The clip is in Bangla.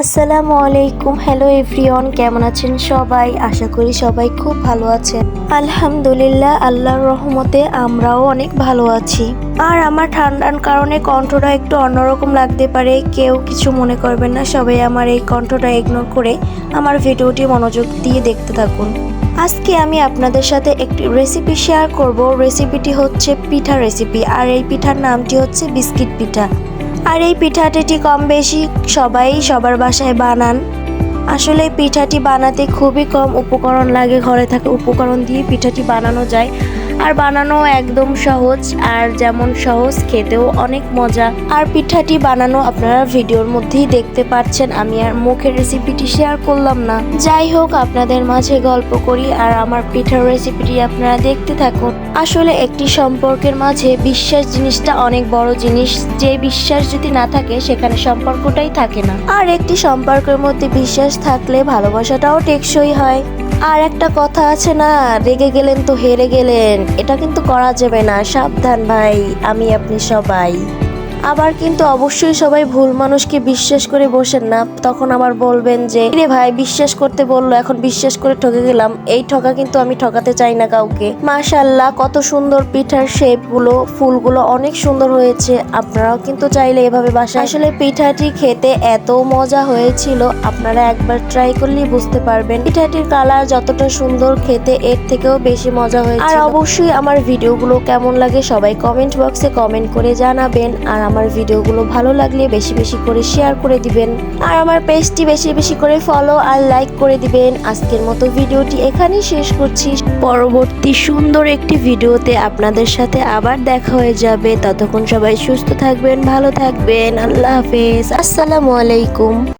আসসালামু আলাইকুম। হ্যালো এভরিওয়ান, কেমন আছেন সবাই? আশা করি সবাই খুব ভালো আছেন। আলহামদুলিল্লাহ, আল্লাহর রহমতে আমরাও অনেক ভালো আছি। আর আমার ঠান্ডার কারণে কণ্ঠটা একটু অন্যরকম লাগতে পারে, কেউ কিছু মনে করবেন না। সবাই আমার এই কণ্ঠটা ইগনোর করে আমার ভিডিওটি মনোযোগ দিয়ে দেখতে থাকুন। আজকে আমি আপনাদের সাথে একটি রেসিপি শেয়ার করব। রেসিপিটি হচ্ছে পিঠা রেসিপি, আর এই পিঠার নামটি হচ্ছে বিস্কিট পিঠা। আর এই পিঠাটি কম বেশি সবাই সবার বাসায় বানান। আসলে এই পিঠাটি বানাতে খুবই কম উপকরণ লাগে, ঘরে থাকা উপকরণ দিয়ে পিঠাটি বানানো যায়। আর বানানো একদম সহজ, আর যেমন সহজ খেতেও অনেক মজা। আর পিঠাটি বানানো আপনারা ভিডিওর মধ্যেই দেখতে পাচ্ছেন, আমি আর মুখের রেসিপিটি শেয়ার করলাম না। যাই হোক, আপনাদের মাঝে গল্প করি আর আমার পিঠার রেসিপিটি আপনারা দেখতে থাকুন। আসলে একটি সম্পর্কের মাঝে বিশ্বাস জিনিসটা অনেক বড় জিনিস। যে বিশ্বাস যদি না থাকে সেখানে সম্পর্কটাই থাকে না। আর একটি সম্পর্কের মধ্যে বিশ্বাস থাকলে ভালোবাসাটাও টেকসই হয়। আর একটা কথা আছে না, রেগে গেলেন তো হেরে গেলেন, এটা কিন্তু করা যাবে না। সাবধান ভাই, আমি আপনি সবাই। আবার কিন্তু অবশ্যই সবাই ভুল মানুষকে বিশ্বাস করে বসেন না, তখন আবার বলবেন যে রে ভাই বিশ্বাস করতে বললো, এখন বিশ্বাস করে ঠকে গেলাম। এই ঠকা কিন্তু আমি ঠকাতে চাই না কাউকে। মাশাআল্লাহ, কত সুন্দর পিঠার শেপ গুলো, ফুলগুলো অনেক সুন্দর হয়েছে। আপনারাও কিন্তু চাইলে এভাবে বাসায়। আসলে পিঠাটি খেতে এত মজা হয়েছিল, আপনারা একবার ট্রাই করলেই বুঝতে পারবেন। পিঠাটির কালার যতটা সুন্দর, খেতে এর থেকেও বেশি মজা হয়েছে। আর অবশ্যই আমার ভিডিওগুলো কেমন লাগে সবাই কমেন্ট বক্সে কমেন্ট করে জানাবেন। আর আমার ভিডিওগুলো ভালো লাগলে বেশি বেশি করে শেয়ার করে দিবেন, আর আমার পেজটি বেশি বেশি করে ফলো আর লাইক করে দিবেন। আজকের মতো ভিডিওটি এখানেই শেষ করছি। পরবর্তী সুন্দর একটি ভিডিওতে আপনাদের সাথে আবার দেখা হয়ে যাবে। ততক্ষণ সবাই সুস্থ থাকবেন, ভালো থাকবেন। আল্লাহ হাফেজ, আসসালামু আলাইকুম।